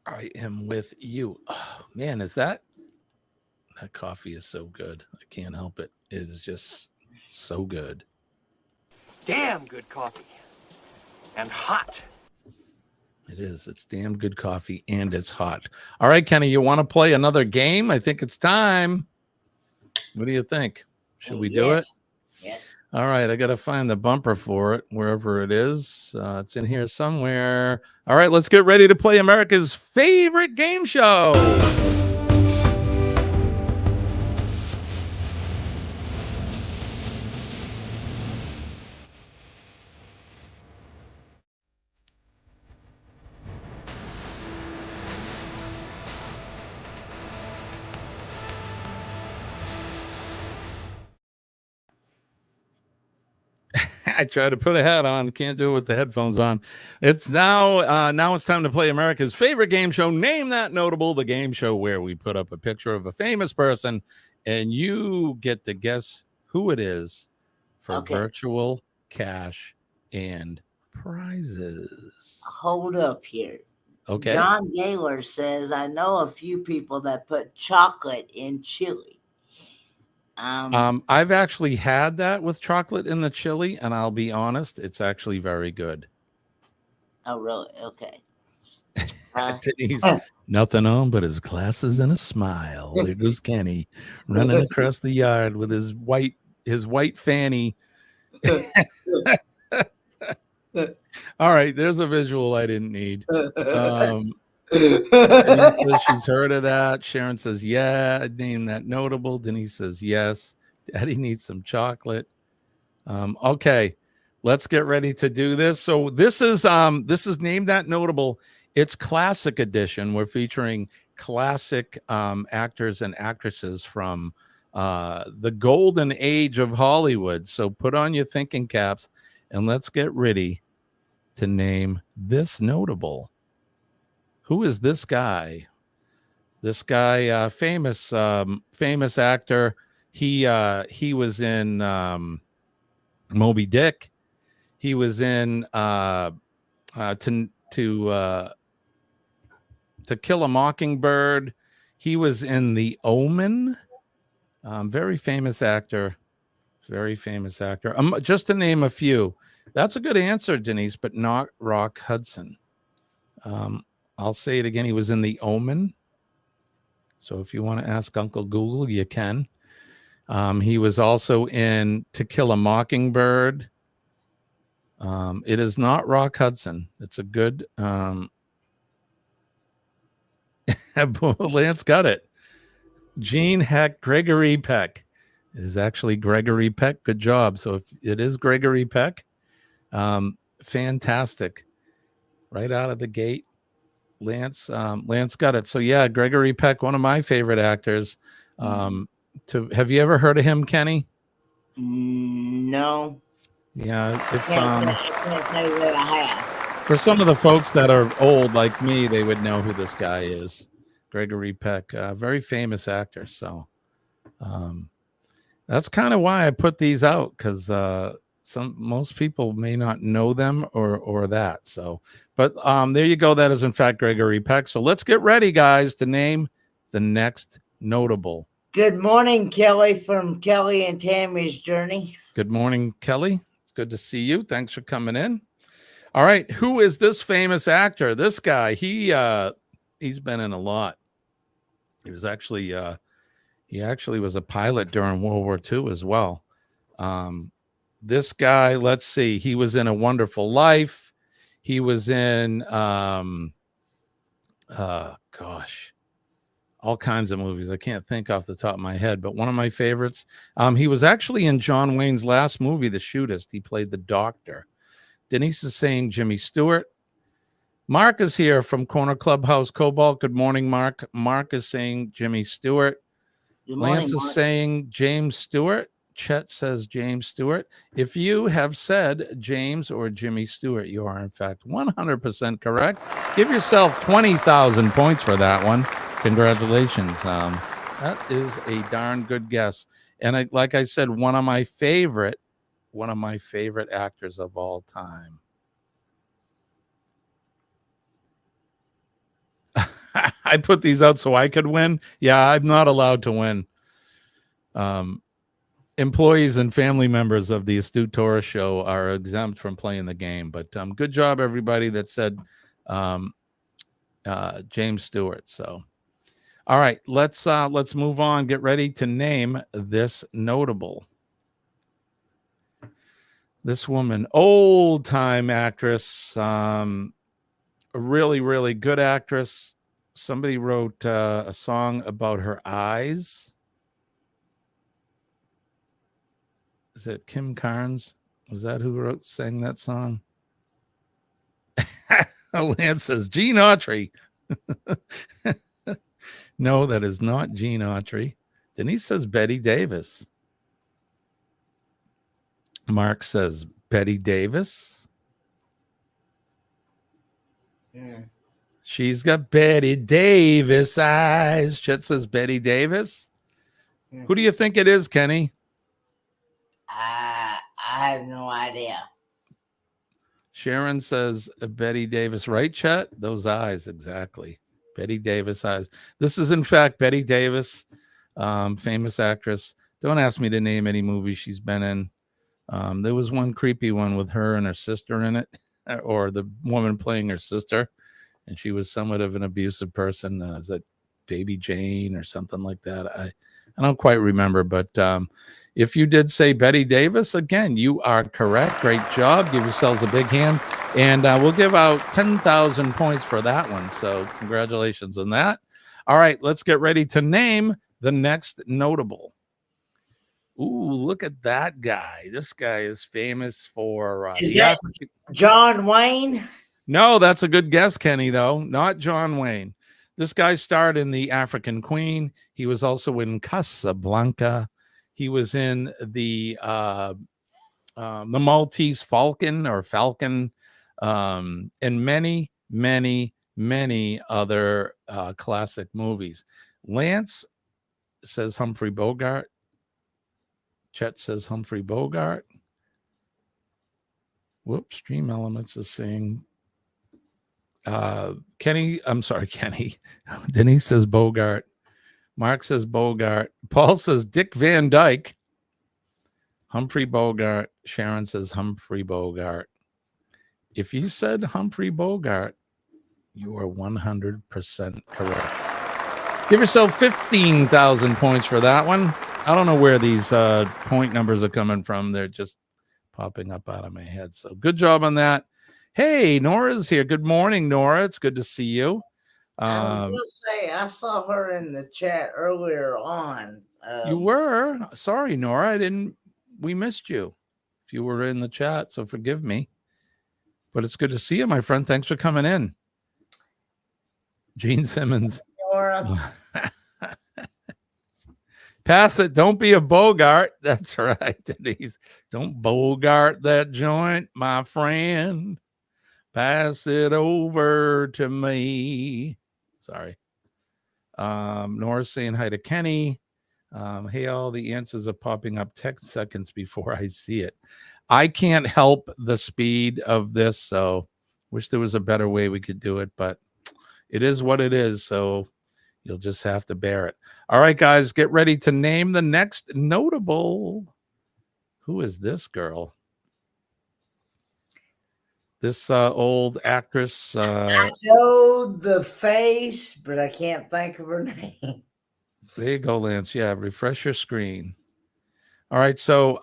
I am with you. Oh, man, that coffee is so good. I can't help it. It is just so good. Damn good coffee. And hot. It is. It's damn good coffee and it's hot. All right, Kenny, you want to play another game? I think it's time. What do you think? Should we do it? Yes. All right, I got to find the bumper for it, wherever it is. It's in here somewhere. All right, let's get ready to play America's favorite game show. I try to put a hat on, can't do it with the headphones on. It's now it's time to play America's favorite game show, Name That Notable, the game show where we put up a picture of a famous person and you get to guess who it is for virtual cash and prizes. Hold up here. Okay. John Gaylor says, I know a few people that put chocolate in chili. I've actually had that with chocolate in the chili, and I'll be honest, it's actually very good. Oh, really? Okay. Nothing on but his glasses and a smile. There goes Kenny running across the yard with his white fanny. All right, there's a visual I didn't need. Denise says she's heard of that. Sharon says, yeah, name that notable. Denise says, yes. Daddy needs some chocolate. Okay, let's get ready to do this. So this is Name That Notable. It's classic edition. We're featuring classic actors and actresses from the golden age of Hollywood. So put on your thinking caps and let's get ready to name this notable. Who is this guy? This guy, famous actor. He was in Moby Dick. He was in To Kill a Mockingbird. He was in The Omen. Very famous actor. Very famous actor. Just to name a few. That's a good answer, Denise, but not Rock Hudson. I'll say it again. He was in The Omen. So if you want to ask Uncle Google, you can. He was also in To Kill a Mockingbird. It is not Rock Hudson. It's a good... Lance got it. Gene Heck, Gregory Peck. It is actually Gregory Peck. Good job. So if it is Gregory Peck, fantastic. Right out of the gate. Lance got it. So yeah, Gregory Peck, one of my favorite actors. Have you ever heard of him, Kenny? No. Yeah, I can't say that I have. For some of the folks that are old like me, they would know who this guy is. Gregory Peck, very famous actor. So that's kind of why I put these out, because most people may not know them or that. So, but there you go. That is in fact Gregory Peck. So let's get ready, guys, to name the next notable. Good morning, Kelly from Kelly and Tammy's Journey. Good morning, Kelly. It's good to see you. Thanks for coming in. All right, who is this famous actor? This guy, he's been in a lot. He was actually was a pilot during World War II as well. This guy, let's see, he was in A Wonderful Life. He was in all kinds of movies. I can't think off the top of my head, but one of my favorites. He was actually in John Wayne's last movie, The Shootist. He played the doctor. Denise is saying Jimmy Stewart. Mark is here from Corner Clubhouse Cobalt. Good morning, Mark. Mark is saying Jimmy Stewart. Good morning, Lance Mark. is saying James Stewart. Chet says James Stewart. If you have said James or Jimmy Stewart, you are in fact 100% correct. Give yourself 20,000 points for that one. Congratulations. That is a darn good guess. And like I said, one of my favorite actors of all time. I put these out so I could win. Yeah, I'm not allowed to win. Employees and family members of the Astute Tourist Show are exempt from playing the game. But good job, everybody that said James Stewart. So, all right, let's move on. Get ready to name this notable. This woman, old-time actress, a really, really good actress. Somebody wrote a song about her eyes. Is it Kim Carnes? Was that who sang that song? Lance says Gene Autry. No, that is not Gene Autry. Denise says Betty Davis. Mark says Betty Davis. Yeah. She's got Betty Davis eyes. Chet says Betty Davis. Yeah. Who do you think it is, Kenny? I have no idea. Sharon says Betty Davis. Right, Chet? Those eyes, exactly. Betty Davis eyes. This is, in fact, Betty Davis, famous actress. Don't ask me to name any movie she's been in. There was one creepy one with her and her sister in it, or the woman playing her sister. and she was somewhat of an abusive person. Is that Baby Jane or something like that? I don't quite remember, but if you did say Betty Davis, again, you are correct. Great job. Give yourselves a big hand. And we'll give out 10,000 points for that one. So congratulations on that. All right, let's get ready to name the next notable. Ooh, look at that guy. This guy is famous for... Is that John Wayne? No, that's a good guess, Kenny, though. Not John Wayne. This guy starred in The African Queen. He was also in Casablanca. He was in the Maltese Falcon or Falcon, and many, many, many other classic movies. Lance says Humphrey Bogart. Chet says Humphrey Bogart. Whoops, Stream Elements is saying Kenny. I'm sorry, Kenny. Denise says Bogart. Mark says Bogart. Paul says Dick Van Dyke. Humphrey Bogart. Sharon says Humphrey Bogart. If you said Humphrey Bogart, you are 100% correct. Give yourself 15,000 points for that one. I don't know where these point numbers are coming from. They're just popping up out of my head. So good job on that. Hey, Nora's here. Good morning, Nora. It's good to see you. I was going to say, I saw her in the chat earlier on. You were? Sorry, Nora. We missed you if you were in the chat, so forgive me. But it's good to see you, my friend. Thanks for coming in. Gene Simmons. Nora. Pass it. Don't be a Bogart. That's right, Denise. Don't Bogart that joint, my friend. Pass it over to me. Sorry. Nora's saying hi to Kenny. Hey, all the answers are popping up 10 seconds before I see it. I can't help the speed of this, so wish there was a better way we could do it, but it is what it is, so you'll just have to bear it. All right, guys, get ready to name the next notable. Who is this girl? This old actress. I know the face, but I can't think of her name. There you go, Lance. Yeah, refresh your screen. All right, so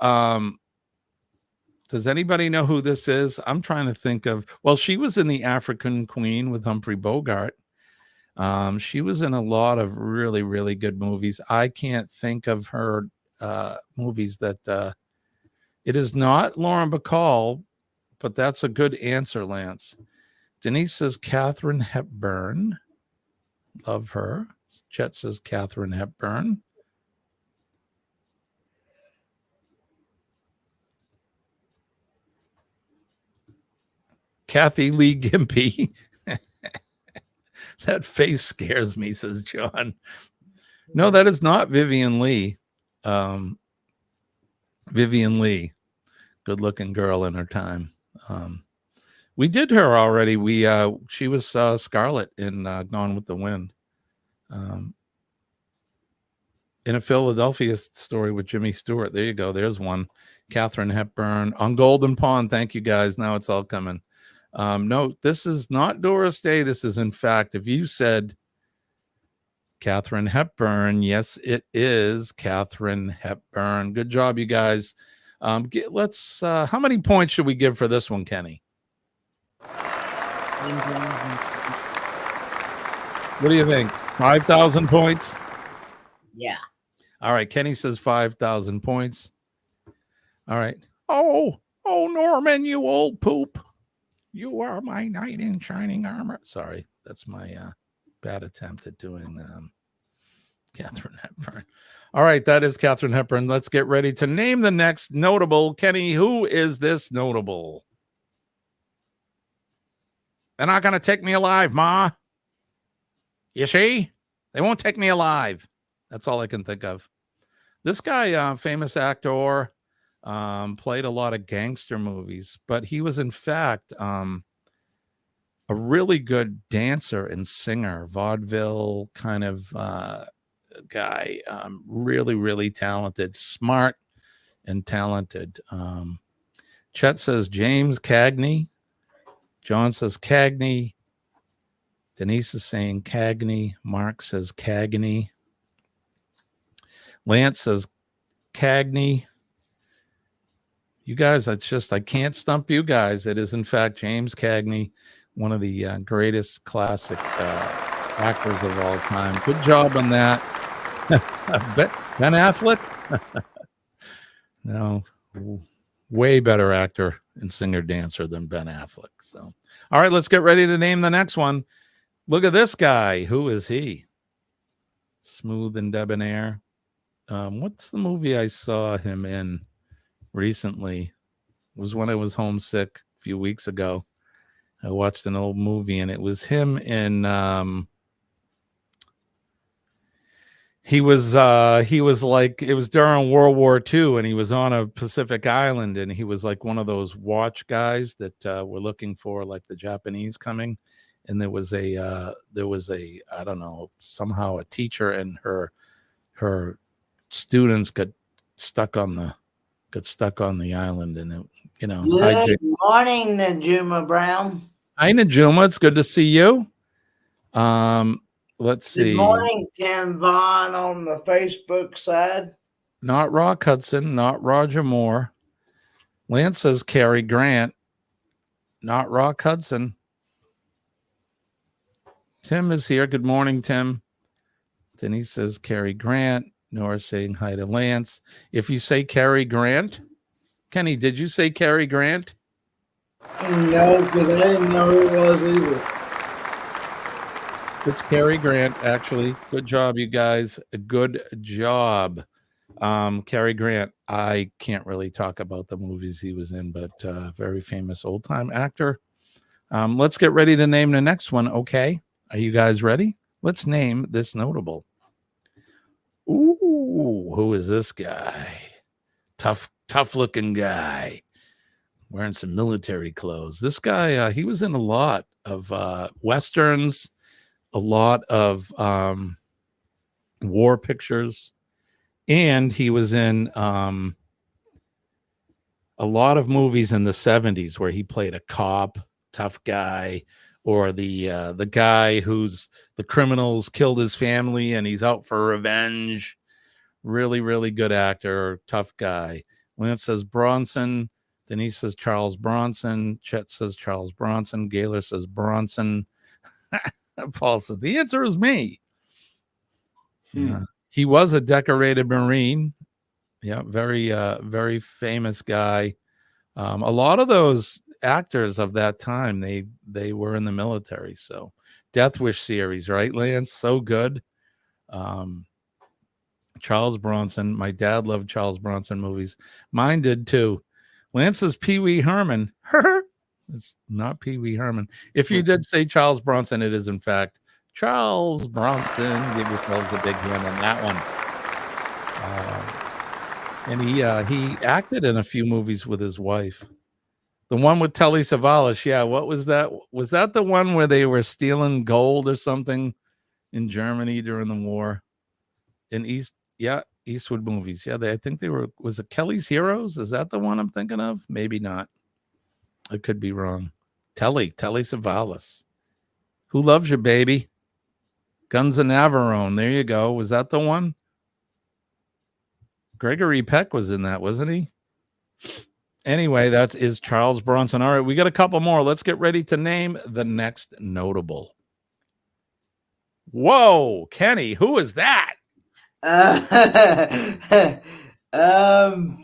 does anybody know who this is? I'm trying to think of. Well, she was in The African Queen with Humphrey Bogart. She was in a lot of really, really good movies. I can't think of her movies that. It is not Lauren Bacall, but that's a good answer, Lance. Denise says Katharine Hepburn. Love her. Chet says Katharine Hepburn. Kathy Lee Gimpy. That face scares me, says John. No, that is not Vivian Lee. Vivian Lee, good-looking girl in her time. We did her already. She was Scarlett in Gone with the Wind. In A Philadelphia Story with Jimmy Stewart. There you go. There's one. Katharine Hepburn on Golden Pond. Thank you, guys. Now it's all coming. No, this is not Doris Day. This is, in fact, if you said Katharine Hepburn, yes, it is Katharine Hepburn. Good job, you guys. Let's. How many points should we give for this one, Kenny? What do you think? 5,000 points? Yeah. All right. Kenny says 5,000 points. All right. Oh, Norman, you old poop. You are my knight in shining armor. Sorry. That's my bad attempt at doing Katharine Hepburn. All right. That is Katharine Hepburn. Let's get ready to name the next notable. Kenny, who is this notable? They're not going to take me alive, Ma. You see? They won't take me alive. That's all I can think of. This guy, famous actor, played a lot of gangster movies, but he was, in fact, a really good dancer and singer, vaudeville kind of guy. Really, really talented, smart and talented. Chet says James Cagney. John says Cagney. Denise is saying Cagney. Mark says Cagney. Lance says Cagney. You guys, I can't stump you guys. It is, in fact, James Cagney, one of the greatest classic actors of all time. Good job on that. Ben Affleck? No, way better actor and singer-dancer than Ben Affleck. So, all right, let's get ready to name the next one. Look at this guy. Who is he? Smooth and debonair. What's the movie I saw him in recently? It was when I was homesick a few weeks ago. I watched an old movie, and it was him in he was like, it was during World War II, and he was on a Pacific island, and he was like one of those watch guys that were looking for like the Japanese coming. And there was a I don't know, somehow a teacher and her students got stuck on the island, and it, Good morning, Najuma Brown. Hi, Najuma. It's good to see you. Let's see. Good morning, Tim Vaughn on the Facebook side. Not Rock Hudson, not Roger Moore. Lance says Cary Grant, not Rock Hudson. Tim is here. Good morning, Tim. Denise says Cary Grant. Nora saying hi to Lance. If you say Cary Grant, Kenny, did you say Cary Grant? No, because I didn't know who it was either. It's Cary Grant, actually. Good job, you guys. Good job. Cary Grant, I can't really talk about the movies he was in, but very famous old-time actor. Let's get ready to name the next one, okay? Are you guys ready? Let's name this notable. Ooh, who is this guy? Tough-looking guy. Wearing some military clothes. This guy, he was in a lot of Westerns, a lot of war pictures, and he was in a lot of movies in the 70s where he played a cop, tough guy, or the guy who's the criminals killed his family and he's out for revenge. Really, really good actor, tough guy. Lance says Bronson. Denise says Charles Bronson. Chet says Charles Bronson. Gaylor says Bronson. Paul says the answer is me. He was a decorated Marine. Yeah, very famous guy. A lot of those actors of that time, they were in the military. So Death Wish series, right, Lance? So good. Charles Bronson. My dad loved Charles Bronson movies. Mine did too. Lance says Pee Wee Herman. It's not Pee Wee Herman. If you did say Charles Bronson, it is in fact Charles Bronson. Give yourselves a big hand on that one. And he acted in a few movies with his wife. The one with Telly Savalas. Yeah, what was that? Was that the one where they were stealing gold or something in Germany during the war? In Eastwood movies. Yeah, I think they were. Was it Kelly's Heroes? Is that the one I'm thinking of? Maybe not. I could be wrong. Telly Savalas. Who Loves You, Baby? Guns of Navarone. There you go. Was that the one? Gregory Peck was in that, wasn't he? Anyway, that is Charles Bronson. All right, we got a couple more. Let's get ready to name the next notable. Whoa, Kenny, who is that?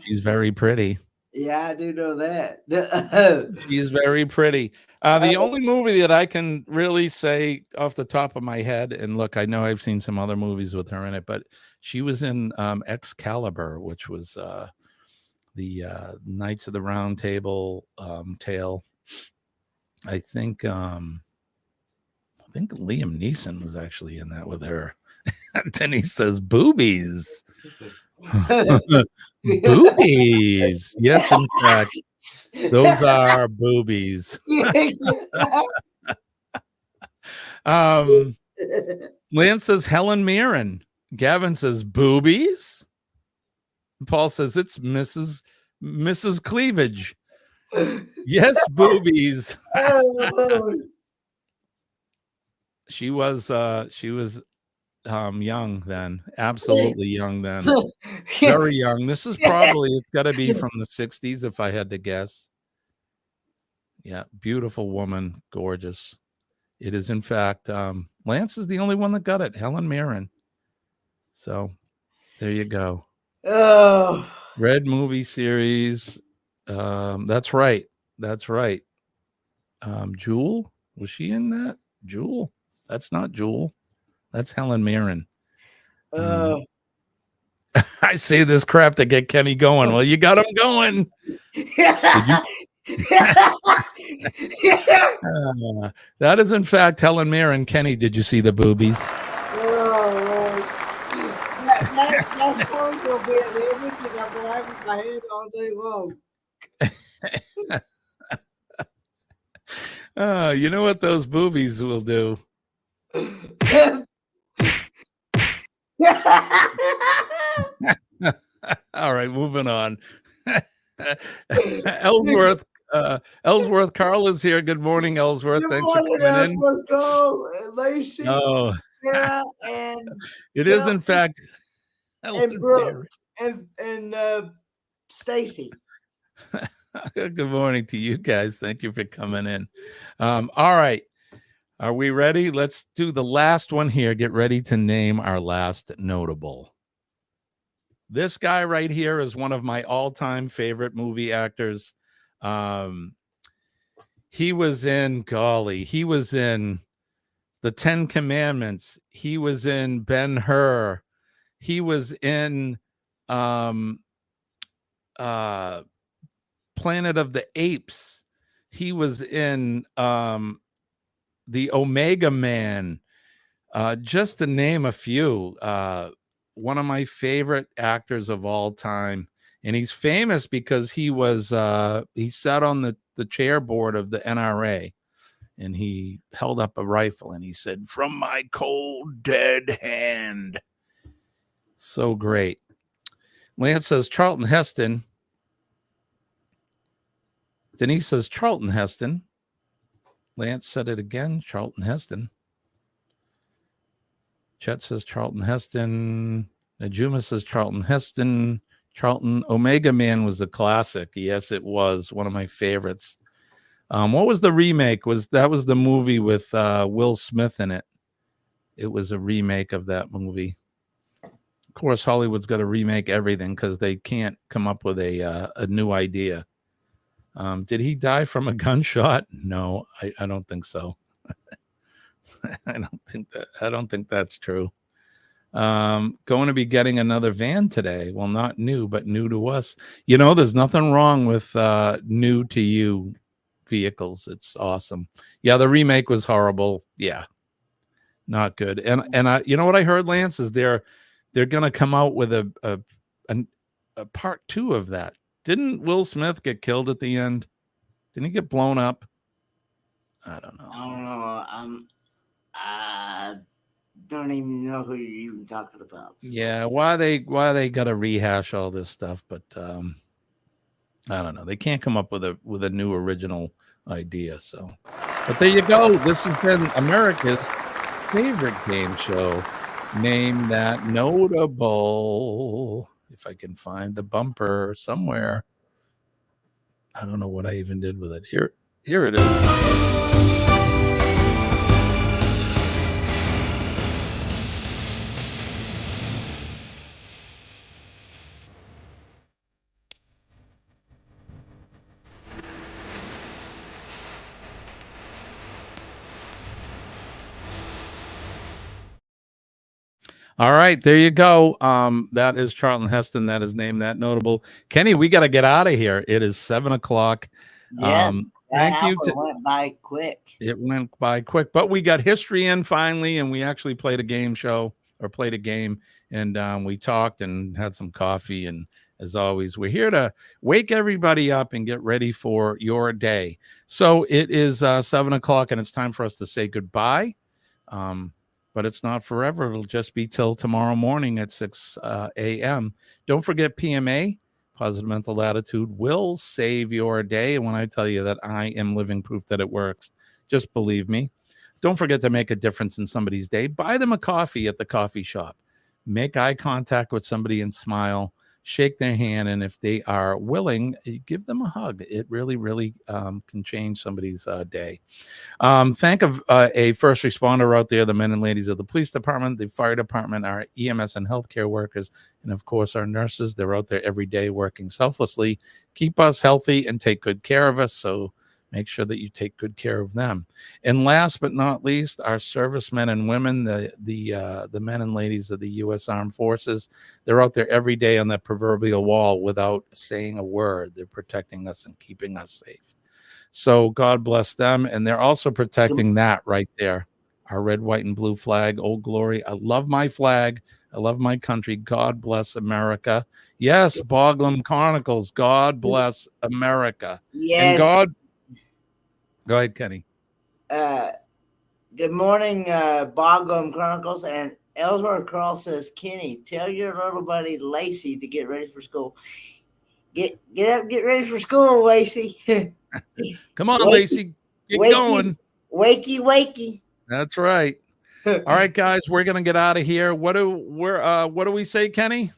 She's very pretty. Yeah, I do know that. She's very pretty. The only movie that I can really say off the top of my head, and look, I know I've seen some other movies with her in it, but she was in Excalibur, which was the Knights of the Round Table tale. I think Liam Neeson was actually in that with her. Denise says boobies. Boobies. Yes, in fact, those are boobies. Lance says Helen Mirren. Gavin says boobies. Paul says it's Mrs. Cleavage. Yes, boobies. She was young then, absolutely young then, very young. This is probably, it's got to be from the 60s if I had to guess. Yeah, beautiful woman, gorgeous. It is, in fact, Lance is the only one that got it, Helen Mirren. So there you go. Oh, Red movie series. That's right. That's right. Jewel, was she in that? Jewel? That's not Jewel. That's Helen Mirren. I say this crap to get Kenny going. Well, you got him going. Did you? That is, in fact, Helen Mirren. Kenny, did you see the boobies? That's going to be an image and I'm going to have in my head all day long. You know what those boobies will do? All right, moving on. Ellsworth, Carl is here. Good morning, Ellsworth. Good Thanks morning, for coming Ellsworth, Carl, Lacey, Sarah, and it is, in fact, and Brooke and Stacy. Good morning to you guys. Thank you for coming in. All right. Are we ready? Let's do the last one here. Get ready to name our last notable. This guy right here is one of my all-time favorite movie actors. He was in The 10 Commandments. He was in Ben-Hur. He was in Planet of the Apes. He was in The Omega Man. Just to name a few. One of my favorite actors of all time. And he's famous because he sat on the chair board of the NRA, and he held up a rifle and he said, "From my cold, dead hand." So great. Lance says Charlton Heston. Denise says Charlton Heston. Lance said it again, Charlton Heston. Chet says Charlton Heston. Najuma says Charlton Heston. Charlton Omega Man was a classic. Yes, it was one of my favorites. What was the remake? That was the movie with Will Smith in it. It was a remake of that movie. Of course, Hollywood's got to remake everything because they can't come up with a new idea. Did he die from a gunshot? No, I don't think so. I don't think that's true. Going to be getting another van today. Well, not new, but new to us. You know, there's nothing wrong with new to you vehicles. It's awesome. Yeah, the remake was horrible. Yeah, not good. And I, you know what I heard, Lance, is they're gonna come out with a part 2 of that. Didn't Will Smith get killed at the end? Didn't he get blown up? I don't know. I don't even know who you're even talking about. So. Yeah, why they got to rehash all this stuff, but I don't know. They can't come up with a new original idea. So, but there you go. This has been America's favorite game show. Name That Notable. If I can find the bumper somewhere. I don't know what I even did with it. Here it is. All right, there you go. That is Charlton Heston. That is Name That Notable. Kenny, we got to get out of here. It is 7:00. Yes, thank you. Went by quick. It went by quick, but we got history in finally, and we actually played a game, and we talked and had some coffee. And as always, we're here to wake everybody up and get ready for your day. So it is 7:00, and it's time for us to say goodbye. But it's not forever. It'll just be till tomorrow morning at 6 a.m. Don't forget PMA, Positive Mental Attitude, will save your day. And when I tell you that, I am living proof that it works. Just believe me. Don't forget to make a difference in somebody's day. Buy them a coffee at the coffee shop. Make eye contact with somebody and smile. Shake their hand, and if they are willing, give them a hug. It really, really can change somebody's day. Thank a first responder out there, the men and ladies of the police department, the fire department, our EMS and healthcare workers, and of course our nurses. They're out there every day working selflessly, keep us healthy and take good care of us. So make sure that you take good care of them. And last but not least, our servicemen and women, the men and ladies of the U.S. Armed Forces. They're out there every day on that proverbial wall without saying a word. They're protecting us and keeping us safe. So God bless them. And they're also protecting that right there, our red, white, and blue flag, Old Glory. I love my flag. I love my country. God bless America. Yes, Boglum Chronicles. God bless America. Yes. And God. Go ahead, Kenny. Good morning, Boglum Chronicles. And Ellsworth Carl says, Kenny, tell your little buddy Lacey to get ready for school. Get up, get ready for school, Lacey. Come on, Lacey. Get going. Wakey. That's right. All right, guys, we're gonna get out of here. What do we say, Kenny?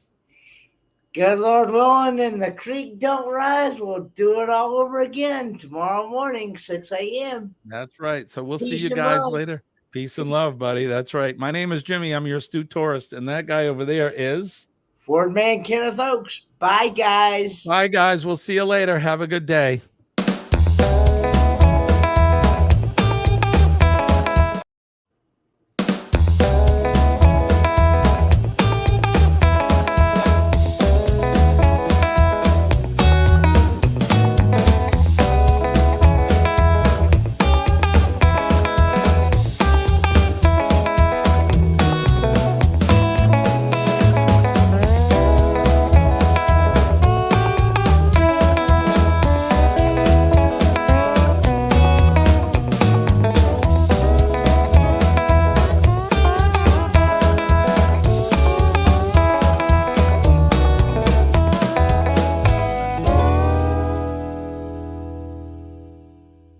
Good Lord willing, and the creek don't rise. We'll do it all over again tomorrow morning, 6 a.m. That's right. So we'll see you guys later. Peace and love, buddy. That's right. My name is Jimmy. I'm your astute tourist, and that guy over there is Ford Man Kenneth Oaks. Bye, guys. Bye, guys. We'll see you later. Have a good day.